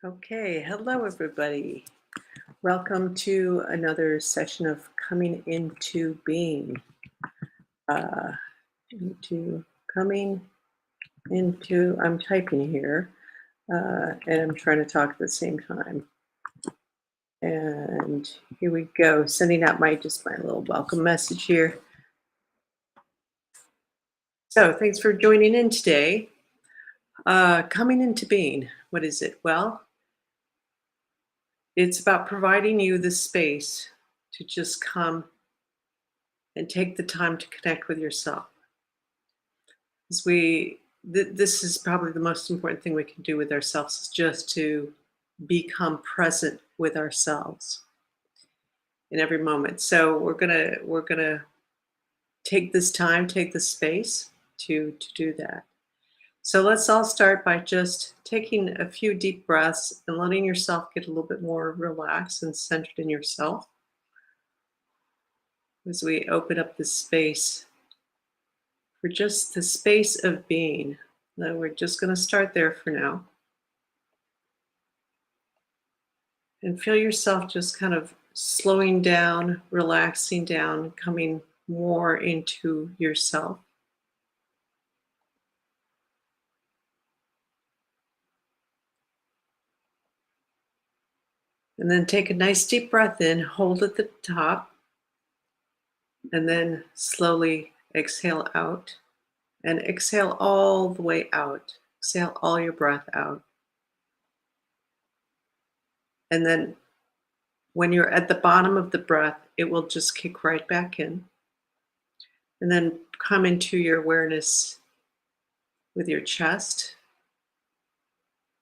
Okay, hello everybody. Welcome to another session of coming into being. Uh, into coming into, I'm typing here and I'm trying to talk at the same time. And here we go, sending out my little welcome message here. So thanks for joining in today. Coming into being, what is it? Well, it's about providing you the space to just come and take the time to connect with yourself. As this is probably the most important thing we can do with ourselves is just to become present with ourselves in every moment. So we're gonna take this time, take the space to do that. So let's all start by just taking a few deep breaths and letting yourself get a little bit more relaxed and centered in yourself as we open up this space for just the space of being. Now we're just going to start there for now. And feel yourself just kind of slowing down, relaxing down, coming more into yourself. And then take a nice deep breath in, hold at the top, and then slowly exhale out. And exhale all the way out. Exhale all your breath out. And then when you're at the bottom of the breath, it will just kick right back in. And then come into your awareness with your chest.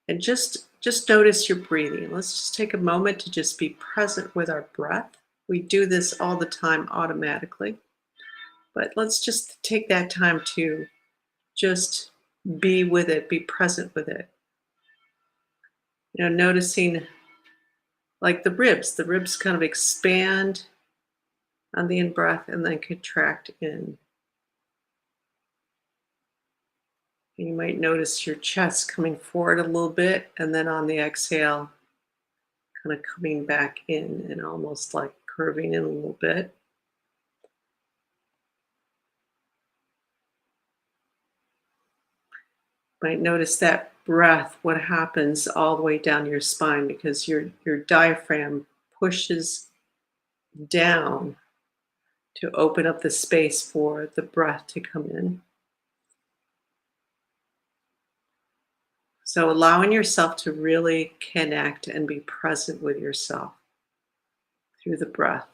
And just notice your breathing. Let's just take a moment to just be present with our breath. We do this all the time automatically. But let's just take that time to just be with it, be present with it. Noticing like the ribs kind of expand on the in breath and then contract in. And you might notice your chest coming forward a little bit, and then on the exhale, kind of coming back in and almost like curving in a little bit. Might notice that breath, what happens all the way down your spine because your diaphragm pushes down to open up the space for the breath to come in. So allowing yourself to really connect and be present with yourself through the breath.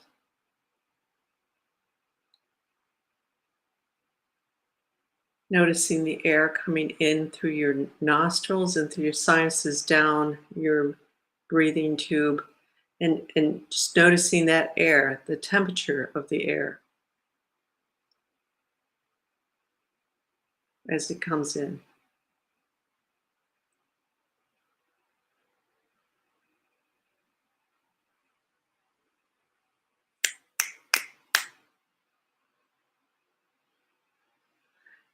Noticing the air coming in through your nostrils and through your sinuses down your breathing tube, and just noticing that air, the temperature of the air as it comes in.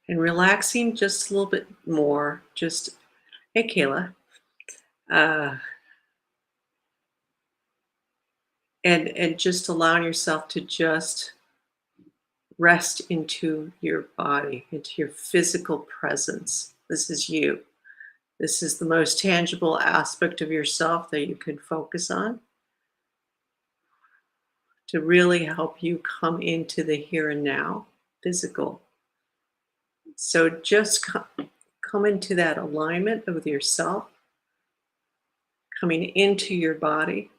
And relaxing just a little bit more, just, hey Kayla, uh, and just allowing yourself to just rest into your body, into your physical presence. This is you. This is the most tangible aspect of yourself that you can focus on to really help you come into the here and now, physical. So just come into that alignment with yourself, coming into your body.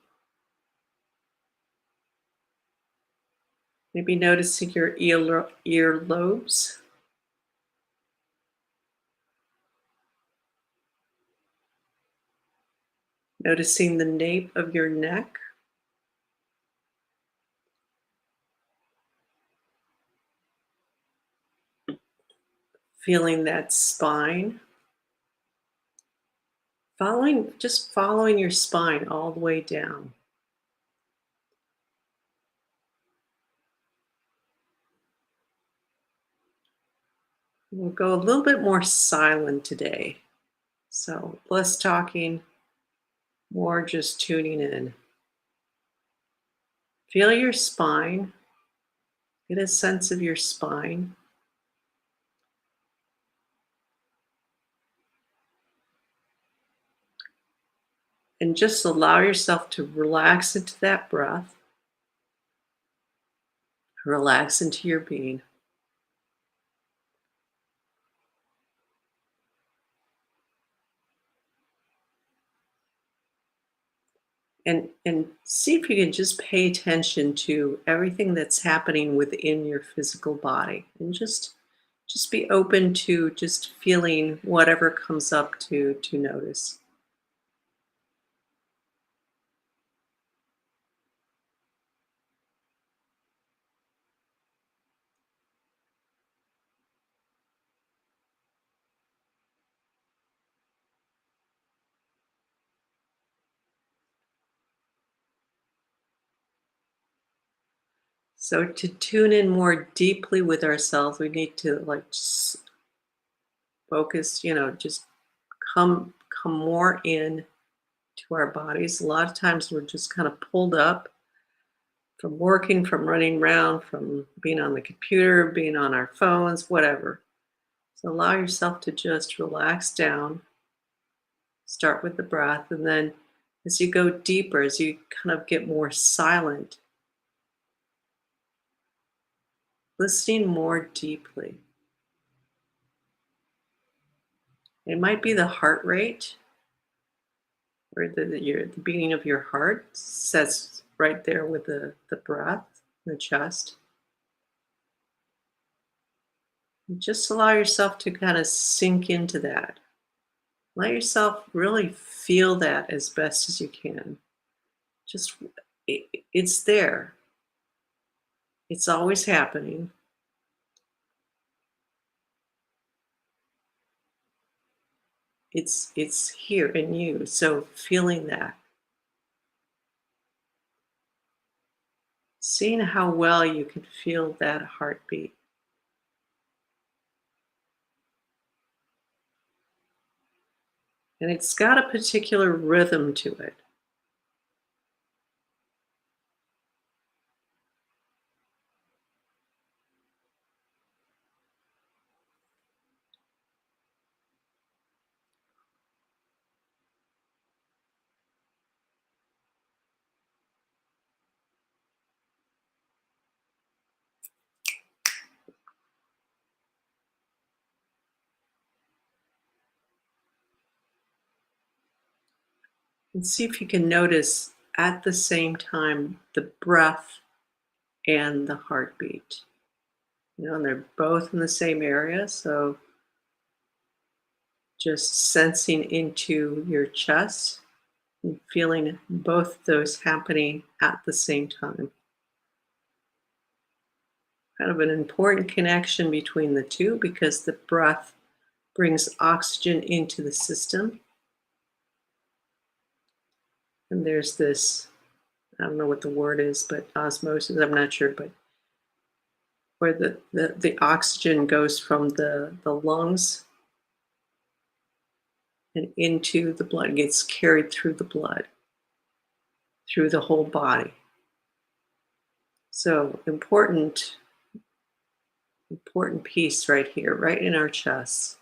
Maybe noticing your earlobes. Noticing the nape of your neck. Feeling that spine. Just following your spine all the way down. We'll go a little bit more silent today. So less talking, More just tuning in. Feel your spine. Get a sense of your spine. And just allow yourself to relax into that breath, relax into your being. And see if you can just pay attention to everything that's happening within your physical body, and just be open to just feeling whatever comes up to notice. So to tune in more deeply with ourselves, we need to like just focus, just come come more in to our bodies. A lot of times we're just kind of pulled up from working, from running around, from being on the computer, being on our phones, whatever. So allow yourself to just relax down, start with the breath, and then as you go deeper, as you kind of get more silent, listening more deeply. It might be the heart rate or the beating of your heart sets right there with the breath, the chest. And just allow yourself to kind of sink into that. Let yourself really feel that as best as you can. Just it's there. It's always happening. It's here in you. So feeling that, seeing how well you can feel that heartbeat. And it's got a particular rhythm to it. And see if you can notice at the same time the breath and the heartbeat. And they're both in the same area. So just sensing into your chest and feeling both those happening at the same time. Kind of an important connection between the two because the breath brings oxygen into the system. And there's this, I don't know what the word is, but osmosis, I'm not sure, but where the oxygen goes from the lungs and into the blood, gets carried through the blood, through the whole body. So important piece right here, right in our chest.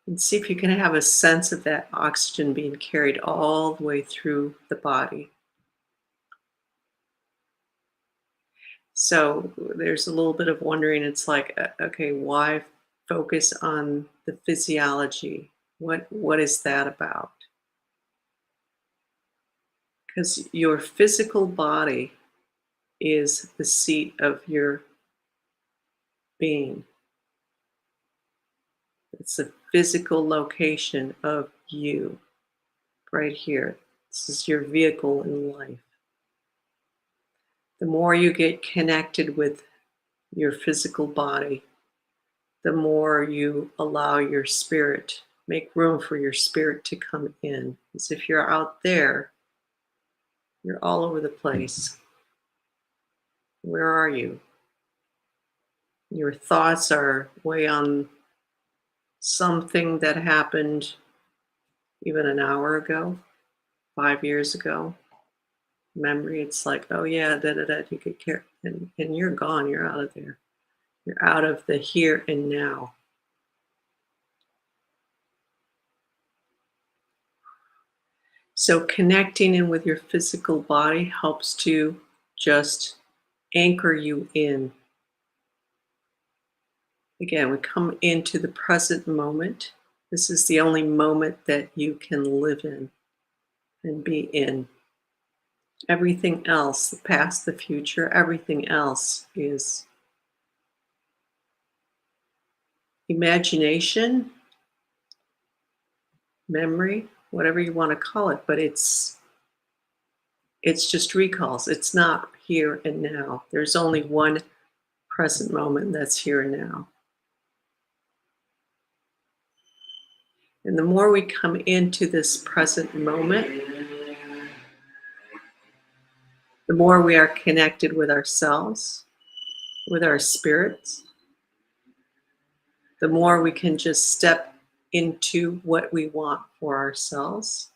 And see if you can have a sense of that oxygen being carried all the way through the body. So there's a little bit of wondering. It's like, okay, why focus on the physiology? What is that about? Because your physical body is the seat of your being. It's a physical location of you right here. This is your vehicle in life. The more you get connected with your physical body, the more you allow your spirit, make room for your spirit to come in. As if you're out there, you're all over the place. Where are you? Your thoughts are way on something that happened even an hour ago, 5 years ago. Memory, it's like, oh yeah, da da da, you could care, and you're gone, you're out of there. You're out of the here and now. So connecting in with your physical body helps to just anchor you in. Again, we come into the present moment. This is the only moment that you can live in and be in. Everything else, the past, the future, everything else is imagination, memory, whatever you want to call it, but it's just recalls. It's not here and now. There's only one present moment that's here and now. And the more we come into this present moment, the more we are connected with ourselves, with our spirits, the more we can just step into what we want for ourselves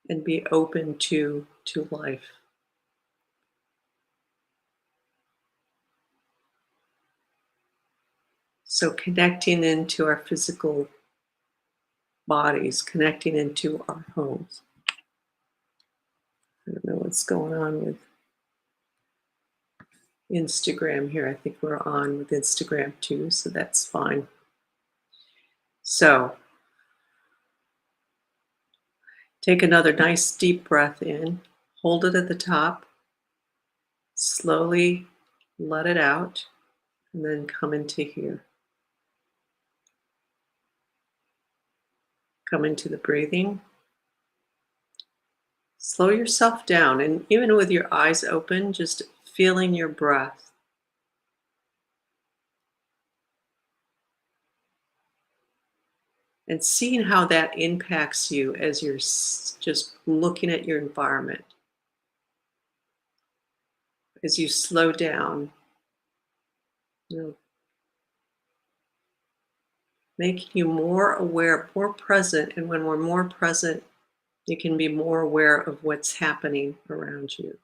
and be open to life. So connecting into our physical bodies, connecting into our homes. I don't know what's going on with Instagram here. I think we're on with Instagram too, so that's fine. So take another nice deep breath in, hold it at the top, slowly let it out, and then come into here. Come into the breathing. Slow yourself down, and even with your eyes open, just feeling your breath. And seeing how that impacts you as you're just looking at your environment. As you slow down, you know, making you more aware, more present. And when we're more present, you can be more aware of what's happening around you.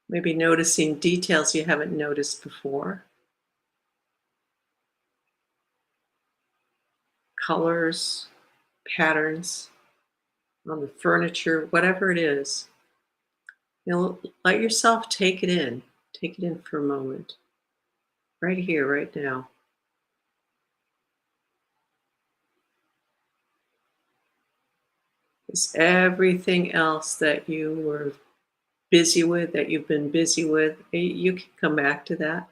Maybe noticing details you haven't noticed before. Colors, patterns on the furniture, whatever it is. Let yourself take it in. Take it in for a moment. Right here, right now. Is everything else that you were busy with, that you've been busy with, you can come back to that.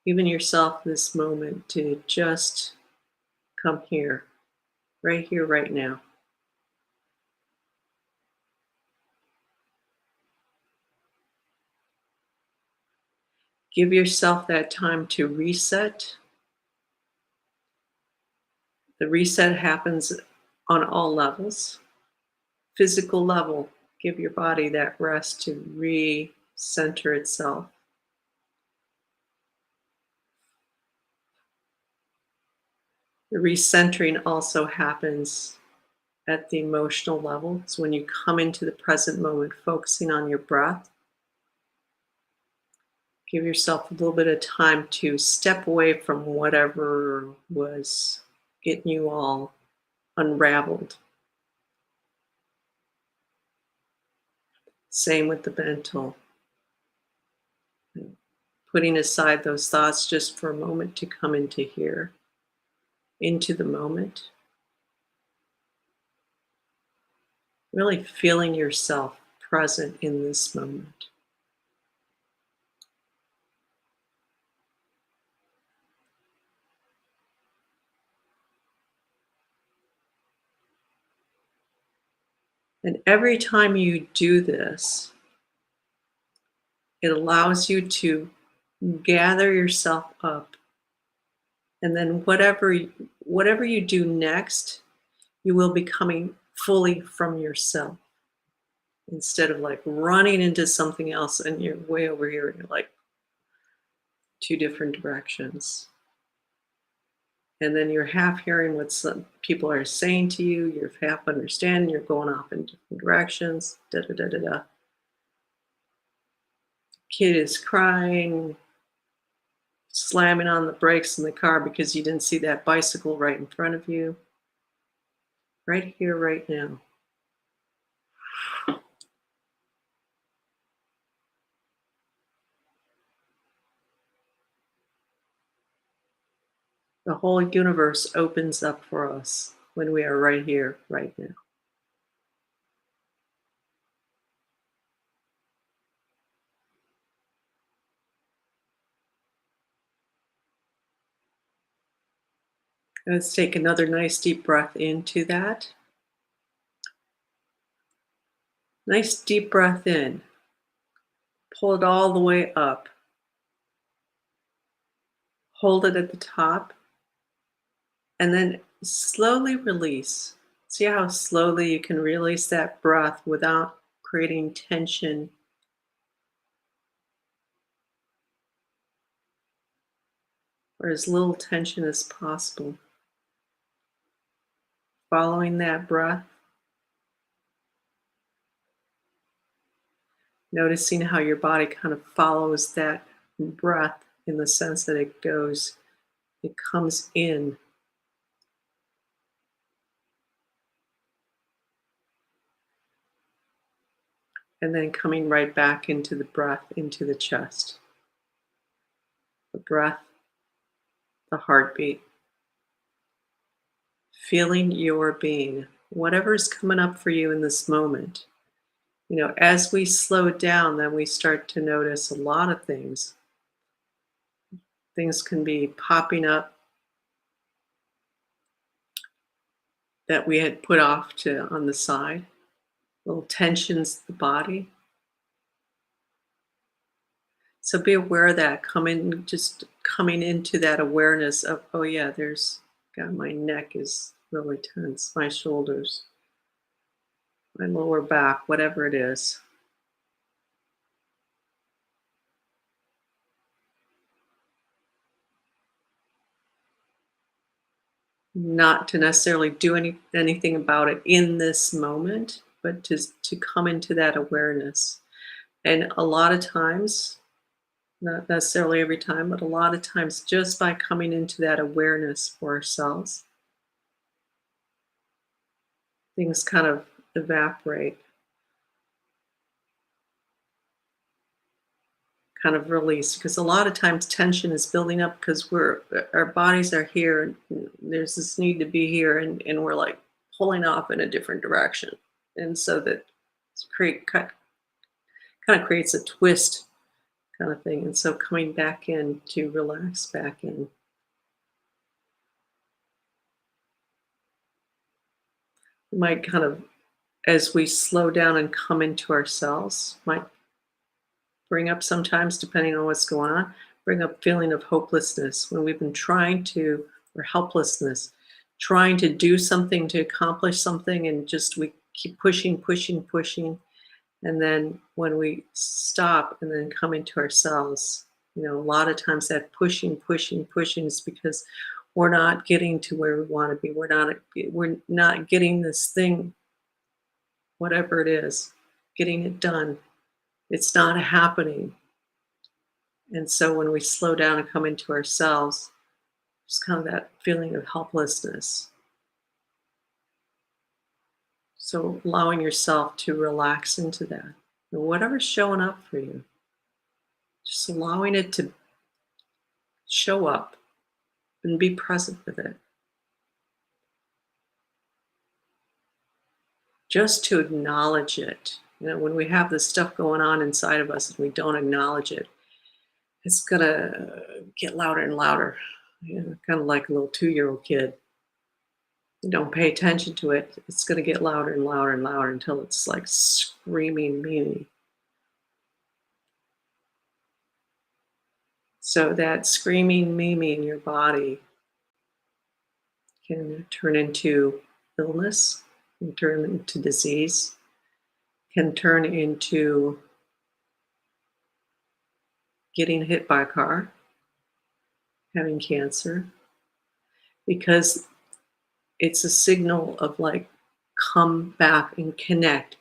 Giving yourself this moment to just come here, right now. Give yourself that time to reset. The reset happens on all levels. Physical level, give your body that rest to re-center itself. The recentering also happens at the emotional level. So when you come into the present moment, focusing on your breath, give yourself a little bit of time to step away from whatever was getting you all unraveled. Same with the mental. Putting aside those thoughts just for a moment to come into here, into the moment. Really feeling yourself present in this moment. And every time you do this, it allows you to gather yourself up. And then whatever you do next, you will be coming fully from yourself instead of like running into something else and you're way over here and you're like two different directions. And then you're half hearing what some people are saying to you, you're half understanding, you're going off in different directions, da da da da da. Kid is crying, slamming on the brakes in the car because you didn't see that bicycle right in front of you. Right here, right now. The whole universe opens up for us when we are right here, right now. Let's take another nice deep breath into that. Nice deep breath in. Pull it all the way up. Hold it at the top. And then slowly release. See how slowly you can release that breath without creating tension, or as little tension as possible. Following that breath, noticing how your body kind of follows that breath in the sense that it comes in, and then coming right back into the breath, into the chest. The breath, the heartbeat, feeling your being, whatever's coming up for you in this moment. As we slow down, then we start to notice a lot of things. Things can be popping up that we had put off to on the side, little tensions in the body. So be aware of that, just coming into that awareness of, oh yeah, God, my neck is really tense, my shoulders, my lower back, whatever it is. Not to necessarily do anything about it in this moment, but to come into that awareness. And a lot of times, not necessarily every time, but a lot of times, just by coming into that awareness for ourselves, things kind of evaporate, kind of release. Because a lot of times tension is building up because our bodies are here and there's this need to be here, and we're like pulling off in a different direction. And so that kind of creates a twist kind of thing. And so coming back in to relax back in. We might kind of, as we slow down and come into ourselves, might bring up sometimes, depending on what's going on, bring up feeling of hopelessness when we've been or helplessness, trying to do something to accomplish something, and just we keep pushing, pushing, pushing. And then when we stop and then come into ourselves, a lot of times that pushing, pushing, pushing is because we're not getting to where we want to be. We're not getting this thing, whatever it is, getting it done. It's not happening. And so when we slow down and come into ourselves, just kind of that feeling of helplessness. So allowing yourself to relax into that. And whatever's showing up for you, just allowing it to show up and be present with it. Just to acknowledge it. When we have this stuff going on inside of us and we don't acknowledge it, it's going to get louder and louder. Kind of like a little 2-year-old kid. You don't pay attention to it, it's going to get louder and louder and louder until it's like screaming meanie. So that screaming Mimi in your body can turn into illness, can turn into disease, can turn into getting hit by a car, having cancer, because it's a signal of like, come back and connect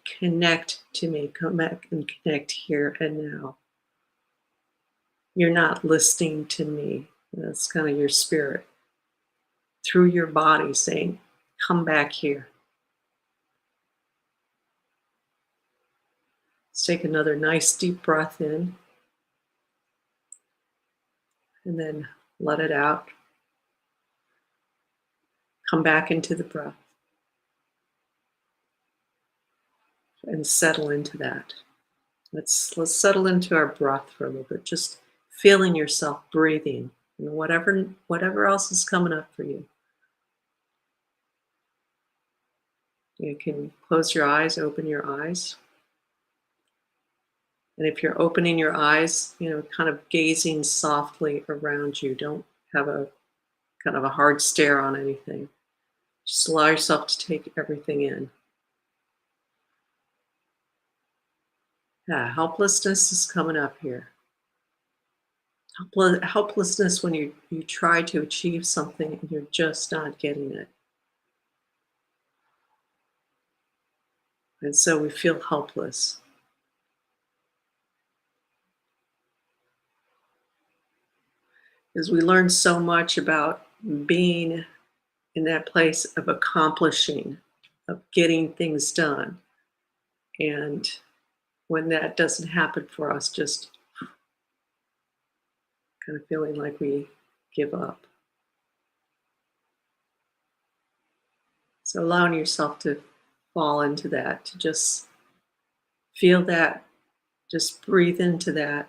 to me, come back and connect here and now. You're not listening to me. That's kind of your spirit through your body saying, come back here. Let's take another nice deep breath in and then let it out. Come back into the breath and settle into that. Let's settle into our breath for a little bit, just feeling yourself breathing and whatever else is coming up for you. You can close your eyes, open your eyes. And if you're opening your eyes, kind of gazing softly around you, don't have a kind of a hard stare on anything. Just allow yourself to take everything in. Yeah, helplessness is coming up here. Helplessness when you try to achieve something and you're just not getting it. And so we feel helpless. Because we learn so much about being in that place of accomplishing, of getting things done. And when that doesn't happen for us, just kind of feeling like we give up. So allowing yourself to fall into that, to just feel that, just breathe into that.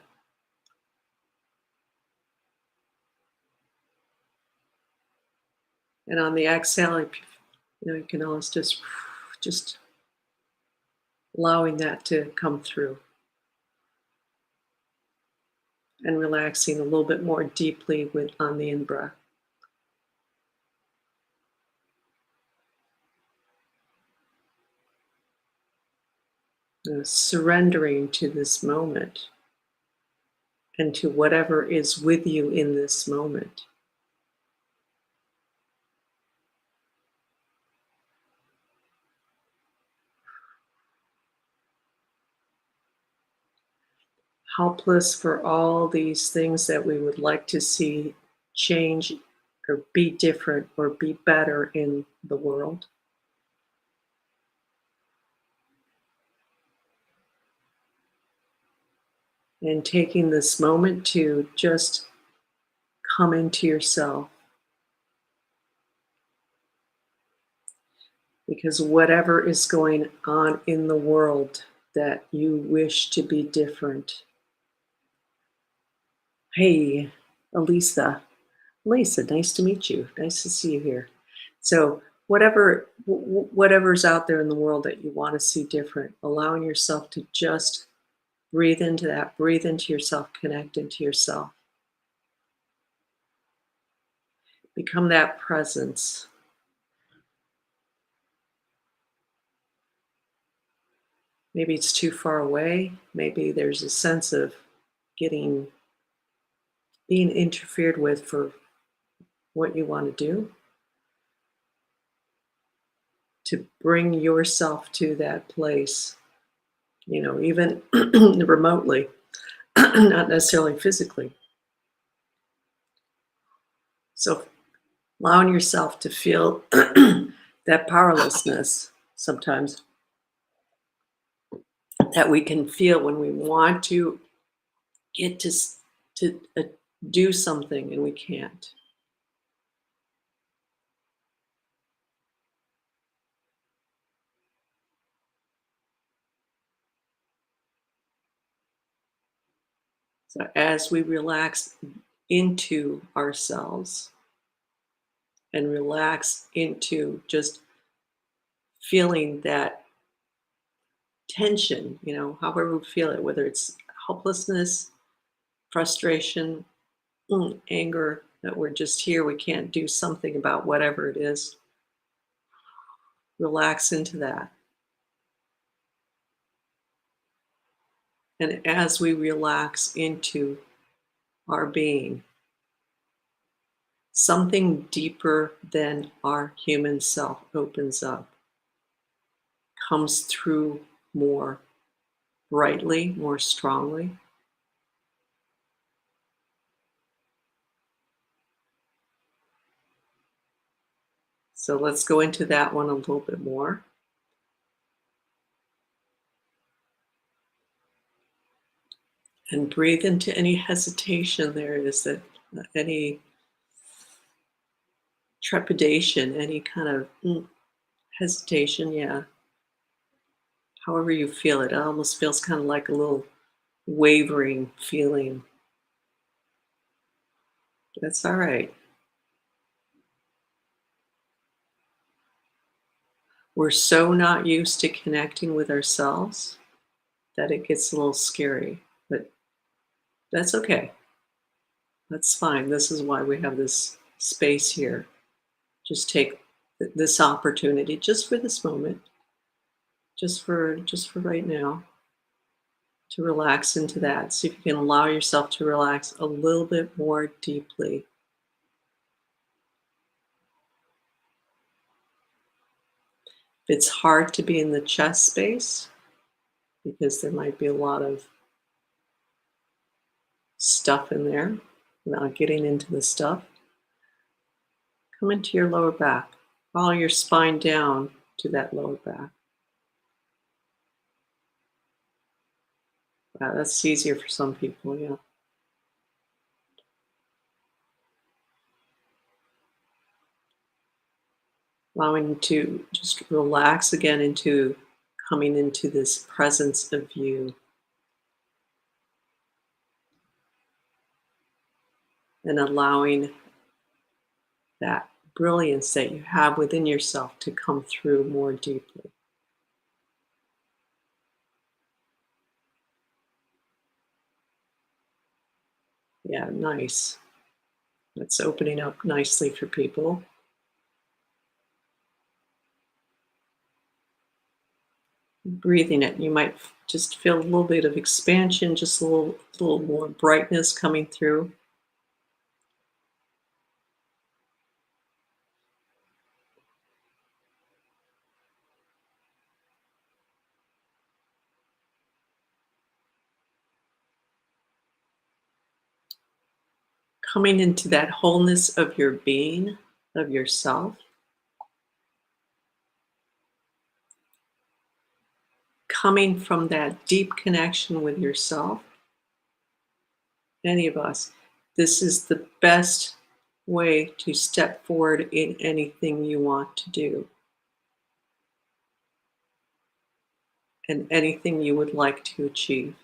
And on the exhale, you can always just allowing that to come through and relaxing a little bit more deeply on the in-breath. Surrendering to this moment and to whatever is with you in this moment. Helpless for all these things that we would like to see change or be different or be better in the world. And taking this moment to just come into yourself. Because whatever is going on in the world that you wish to be different. Hey, Elisa. Lisa, nice to meet you. Nice to see you here. So whatever's out there in the world that you want to see different, allowing yourself to just breathe into that, breathe into yourself, connect into yourself. Become that presence. Maybe it's too far away. Maybe there's a sense of being interfered with for what you want to do. To bring yourself to that place, even remotely, not necessarily physically. So allowing yourself to feel that powerlessness sometimes that we can feel when we want to get to do something and we can't. So as we relax into ourselves and relax into just feeling that tension, however we feel it, whether it's helplessness, frustration, anger, that we're just here, we can't do something about whatever it is. Relax into that. And as we relax into our being, something deeper than our human self opens up, comes through more brightly, more strongly. So let's go into that one a little bit more. And breathe into any hesitation there is, that any trepidation, any kind of hesitation, yeah. However you feel it, it almost feels kind of like a little wavering feeling. That's all right. We're so not used to connecting with ourselves that it gets a little scary, but that's okay. That's fine. This is why we have this space here. Just take this opportunity just for this moment, just for right now, to relax into that. See if you can allow yourself to relax a little bit more deeply. If it's hard to be in the chest space because there might be a lot of stuff in there, not getting into the stuff, come into your lower back. Follow your spine down to that lower back. That's easier for some people, yeah. Allowing to just relax again into coming into this presence of you, and allowing that brilliance that you have within yourself to come through more deeply. Yeah, nice. That's opening up nicely for people. Breathing it, you might just feel a little bit of expansion, just a little more brightness coming through. Coming into that wholeness of your being, of yourself, coming from that deep connection with yourself. Any of us, this is the best way to step forward in anything you want to do and anything you would like to achieve.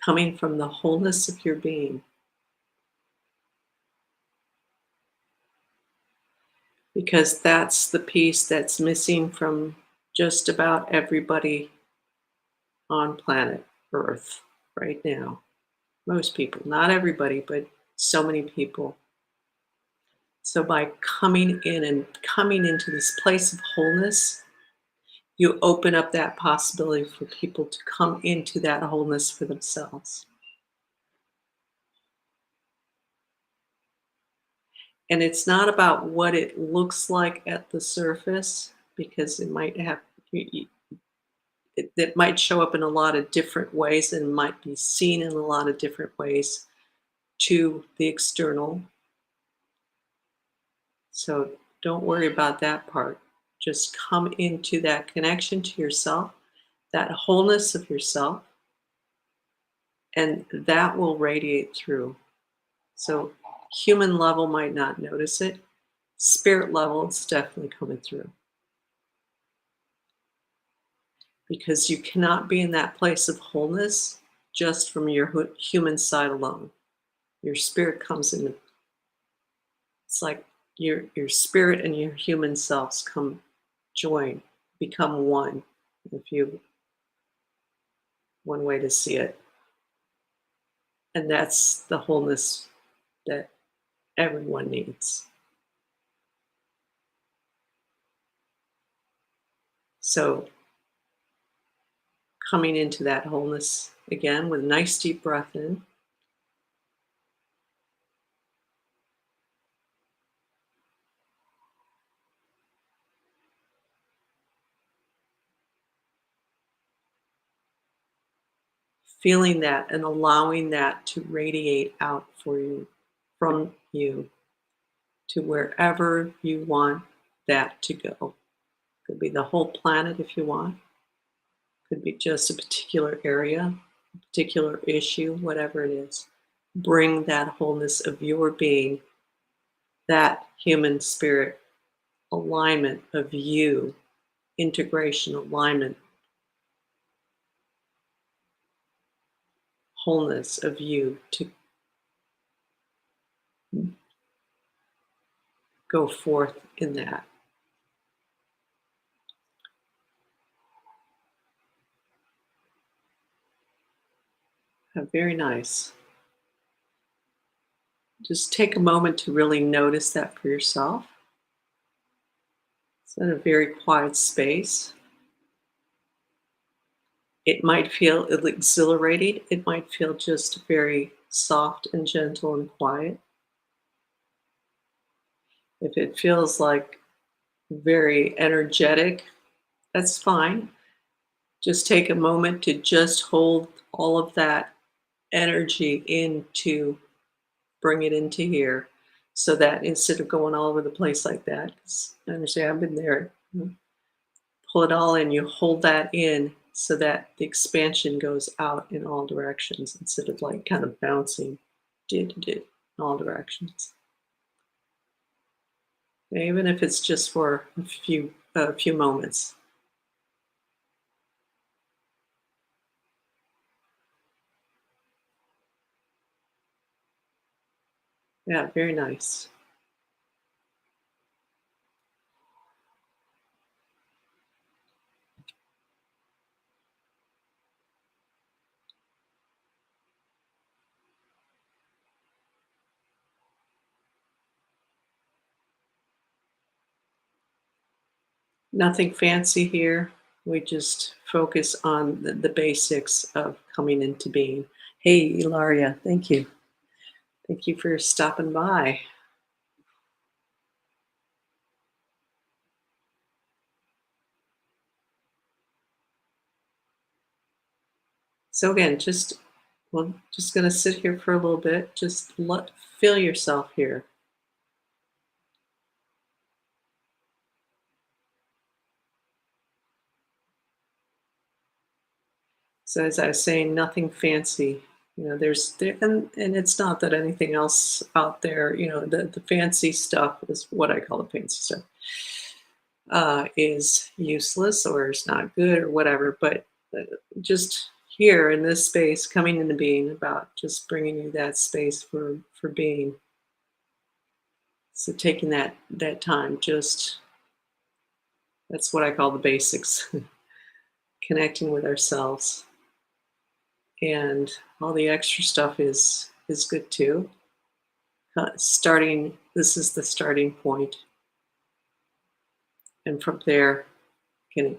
Coming from the wholeness of your being, because that's the piece that's missing from just about everybody on planet Earth right now. Most people, not everybody, but so many people. So by coming in and coming into this place of wholeness, you open up that possibility for people to come into that wholeness for themselves. And it's not about what it looks like at the surface, because it might have it might show up in a lot of different ways and might be seen in a lot of different ways to the external. So don't worry about that part. Just come into that connection to yourself, that wholeness of yourself, and that will radiate through. So human level might not notice it. Spirit level, it's definitely coming through. Because you cannot be in that place of wholeness just from your human side alone. Your spirit comes in. It's like your spirit and your human selves come join, become one. If you one way to see it, and that's the wholeness that everyone needs. So coming into that wholeness again with a nice deep breath in, feeling that and allowing that to radiate out for you, from you to wherever you want that to go. Could be the whole planet if you want, could be just a particular area, a particular issue, whatever it is. Bring that wholeness of your being, that human spirit alignment of you, integration, alignment, wholeness of you to go forth in that. Very nice. Just take a moment to really notice that for yourself. It's in a very quiet space. It might feel exhilarating. It might feel just very soft and gentle and quiet. If it feels like very energetic, that's fine. Just take a moment to just hold all of that energy into, bring it into here, so that instead of going all over the place like that, 'cause I understand, I've been there, pull it all in, you hold that in so that the expansion goes out in all directions instead of like kind of bouncing in all directions. Even if it's just for a few moments. Yeah, very nice. Nothing fancy here. We just focus on the basics of coming into being. Hey, Ilaria, thank you. Thank you for stopping by. So again, just gonna sit here for a little bit. Just feel yourself here. So as I was saying, nothing fancy. And it's not that anything else out there, the fancy stuff is what I call the fancy stuff, is useless or is not good or whatever. But just here in this space, coming into being, about just bringing you that space for being. So taking that time, just that's what I call the basics, connecting with ourselves, and all the extra stuff is good too. Starting, this is the starting point, and from there can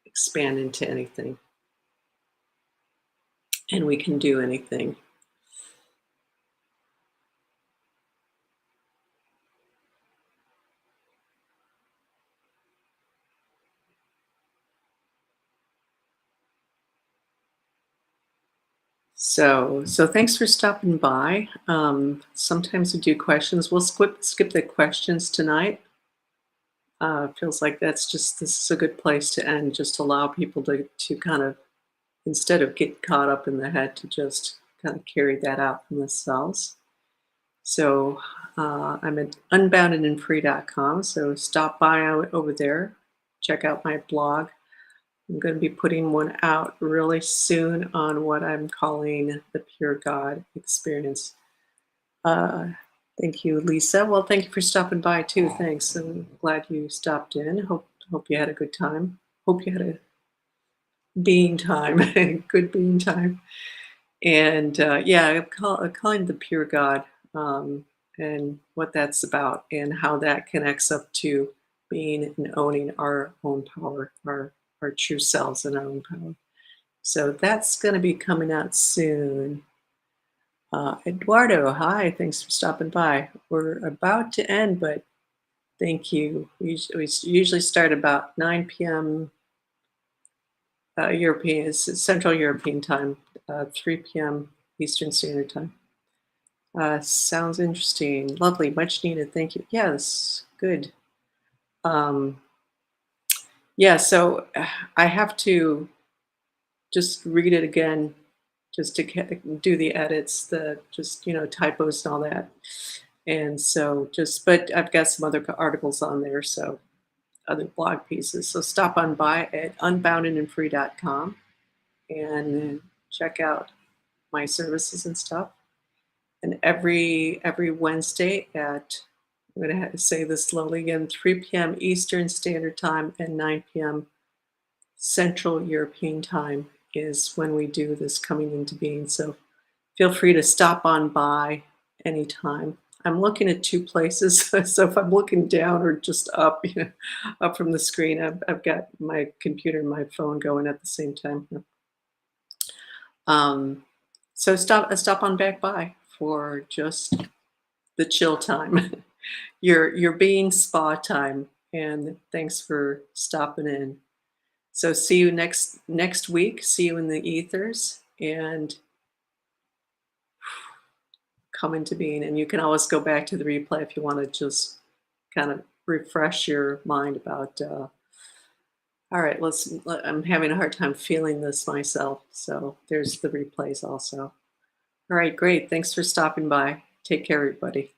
expand into anything, and we can do anything. So thanks for stopping by. Sometimes we do questions. We'll skip the questions tonight. Feels like this is a good place to end. Just allow people to kind of, instead of get caught up in the head, to just kind of carry that out from themselves. So I'm at unboundedandfree.com. So stop by over there. Check out my blog. I'm going to be putting one out really soon on what I'm calling the Pure God Experience. Uh, Thank you, Lisa. Well, thank you for stopping by too. Thanks. I'm glad you stopped in. Hope you had a good time. Hope you had a being time, good being time. And yeah, I'm calling the Pure God, and what that's about and how that connects up to being and owning our own power, our true selves and our own power. So that's going to be coming out soon. Eduardo, hi, thanks for stopping by. We're about to end, but thank you. We usually start about 9 p.m. European, Central European time, 3 p.m. Eastern Standard Time. Sounds interesting. Lovely. Much needed. Thank you. Yes. Good. Um, yeah. So I have to just read it again, just to do the edits, the just typos and all that. And so but I've got some other articles on there, so other blog pieces. So stop on by at unboundedandfree.com and check out my services and stuff. And every Wednesday at, I'm going to have to say this slowly again, 3 p.m. Eastern Standard Time and 9 p.m. Central European Time is when we do this coming into being. So feel free to stop on by anytime. I'm looking at two places, so if I'm looking down or just up, up from the screen, I've got my computer and my phone going at the same time. Um, so stop on back by for just the chill time, your being spa time, and thanks for stopping in. So see you next week. See you in the ethers and come into being. And you can always go back to the replay if you want to just kind of refresh your mind about. All right, I'm having a hard time feeling this myself, so there's the replays also. All right, great. Thanks for stopping by. Take care, everybody.